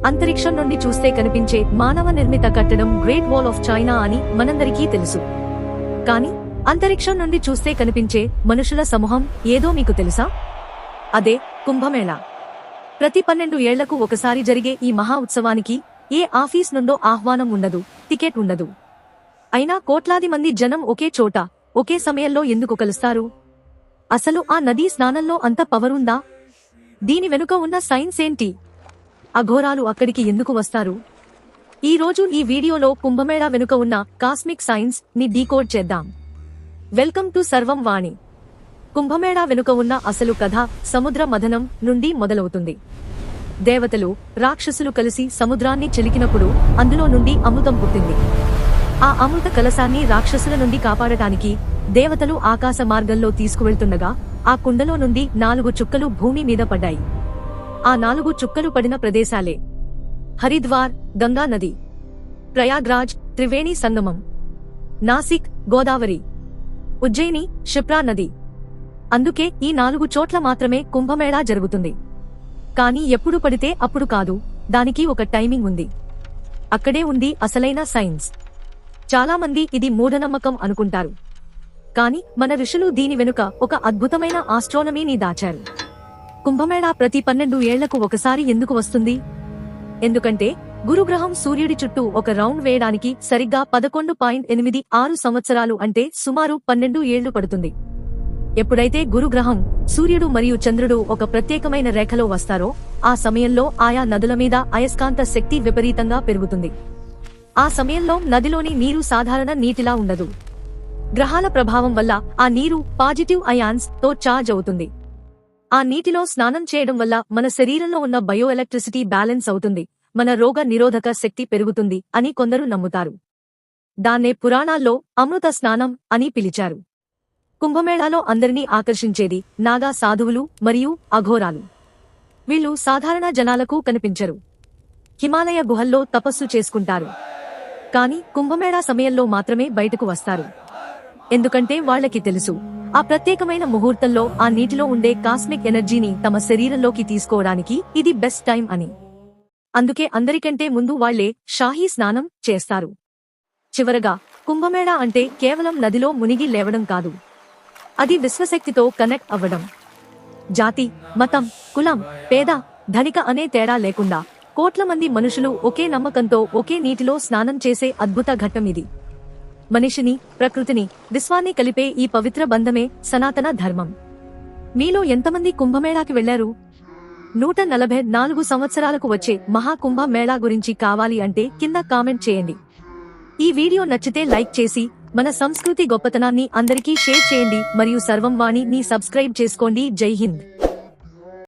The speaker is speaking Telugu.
అంతరిక్షం నుండి చూస్తే కనిపించే మానవ నిర్మిత కట్టడం గ్రేట్ వాల్ ఆఫ్ చైనా అని మనందరికీ తెలుసు. కానీ అంతరిక్షం నుండి చూస్తే కనిపించే మనుషుల సమూహం ఏదో మీకు తెలుసా? అదే కుంభమేళా. ప్రతి 12 ఏళ్లకు ఒకసారి జరిగే ఈ మహా ఉత్సవానికి ఏ ఆఫీస్ నుండో ఆహ్వానం ఉండదు, టికెట్ ఉండదు. అయినా కోట్లాది మంది జనం ఒకే చోట ఒకే సమయంలో ఎందుకు కలుస్తారు? అసలు ఆ నదీ స్నానంలో అంత పవర్ ఉందా? దీని వెనుక ఉన్న సైన్స్ ఏంటి? అఘోరాలు అక్కడికి ఎందుకు వస్తారు? ఈ రోజు ఈ వీడియోలో కుంభమేళా వెనుక ఉన్న కాస్మిక్ సైన్స్ ని డీకోడ్ చేద్దాం. వెల్కమ్ టు సర్వం వాణి. కుంభమేళా వెనుక ఉన్న అసలు కథ సముద్ర మథనం నుండి మొదలవుతుంది. దేవతలు, రాక్షసులు కలిసి సముద్రాన్ని చిలికినప్పుడు అందులో నుండి అమృతం పుట్టింది. ఆ అమృత కలశాన్ని రాక్షసుల నుండి కాపాడటానికి దేవతలు ఆకాశ మార్గంలో తీసుకువెళ్తుండగా ఆ కుండలో నుండి 4 చుక్కలు భూమి మీద పడ్డాయి. ఆ 4 చుక్కలు పడిన ప్రదేశాలే హరిద్వార్, గంగా నది, ప్రయాగ్రాజ్, త్రివేణి సంగమం, నాసిక్, గోదావరి, ఉజ్జయిని, క్షిప్రా నది. అందుకే ఈ 4 చోట్ల మాత్రమే కుంభమేళా జరుగుతుంది. కానీ ఎప్పుడు పడితే అప్పుడు కాదు, దానికి ఒక టైమింగ్ ఉంది. అక్కడే ఉంది అసలైన సైన్స్. చాలా మంది ఇది మూఢనమ్మకం అనుకుంటారు, కానీ మన ఋషులు దీని వెనుక ఒక అద్భుతమైన ఆస్ట్రోనమీని దాచారు. కుంభమేళా ప్రతి 12 ఏళ్లకు ఒకసారి ఎందుకు వస్తుంది? ఎందుకంటే గురుగ్రహం సూర్యుడి చుట్టూ ఒక రౌండ్ వేయడానికి సరిగ్గా 11.86 సంవత్సరాలు, అంటే సుమారు 12 ఏళ్లు పడుతుంది. ఎప్పుడైతే గురుగ్రహం, సూర్యుడు మరియు చంద్రుడు ఒక ప్రత్యేకమైన రేఖలో వస్తారో ఆ సమయంలో ఆయా నదుల మీద అయస్కాంత శక్తి విపరీతంగా పెరుగుతుంది. ఆ సమయంలో నదిలోని నీరు సాధారణ నీటిలా ఉండదు. గ్రహాల ప్రభావం వల్ల ఆ నీరు పాజిటివ్ అయాన్స్ తో చార్జ్ అవుతుంది. ఆ నీటిలో స్నానం చేయడం వల్ల మన శరీరంలో ఉన్న బయో ఎలక్ట్రిసిటీ బ్యాలెన్స్ అవుతుంది, మన రోగ నిరోధక శక్తి పెరుగుతుంది అని కొందరు నమ్ముతారు. దాన్నే పురాణాల్లో అమృత స్నానం అని పిలిచారు. కుంభమేళాలో అందరినీ ఆకర్షించేది నాగా సాధువులు మరియు అఘోరాలు. వీళ్ళు సాధారణ జనాలకు కనిపించరు. హిమాలయ గుహల్లో తపస్సు చేసుకుంటారు. కానీ కుంభమేళా సమయంలో మాత్రమే బయటకు వస్తారు. ఎందుకంటే వాళ్లకి తెలుసు, ఆ ప్రత్యేకమైన ముహూర్తంలో ఆ నీటిలో ఉండే కాస్మిక్ ఎనర్జీని తమ శరీరంలోకి తీసుకోవడానికి ఇది బెస్ట్ టైం అని. అందుకే అందరికంటే ముందు వాళ్లే షాహీ స్నానం చేస్తారు. చివరగా కుంభమేళా అంటే కేవలం నదిలో మునిగి లేవడం కాదు, అది విశ్వశక్తితో కనెక్ట్ అవ్వడం. జాతి, మతం, కులం, పేద, ధనిక అనే తేడా లేకుండా కోట్ల మంది మనుషులు ఒకే నమ్మకంతో ఒకే నీటిలో స్నానం చేసే అద్భుత ఘట్టం ఇది. మనిషిని, ప్రకృతిని, విశ్వాన్ని కలిపే ఈ పవిత్ర బంధమే సనాతన ధర్మం. మీలో ఎంతమంది కుంభమేళాకి వెళ్లారు? 144 సంవత్సరాలకు వచ్చే మహాకుంభ మేళా గురించి కావాలి అంటే కింద కామెంట్ చేయండి. ఈ వీడియో నచ్చితే లైక్ చేసి మన సంస్కృతి గొప్పతనాన్ని అందరికీ షేర్ చేయండి మరియు సర్వం వాణి ని సబ్స్క్రైబ్ చేసుకోండి. జై హింద్.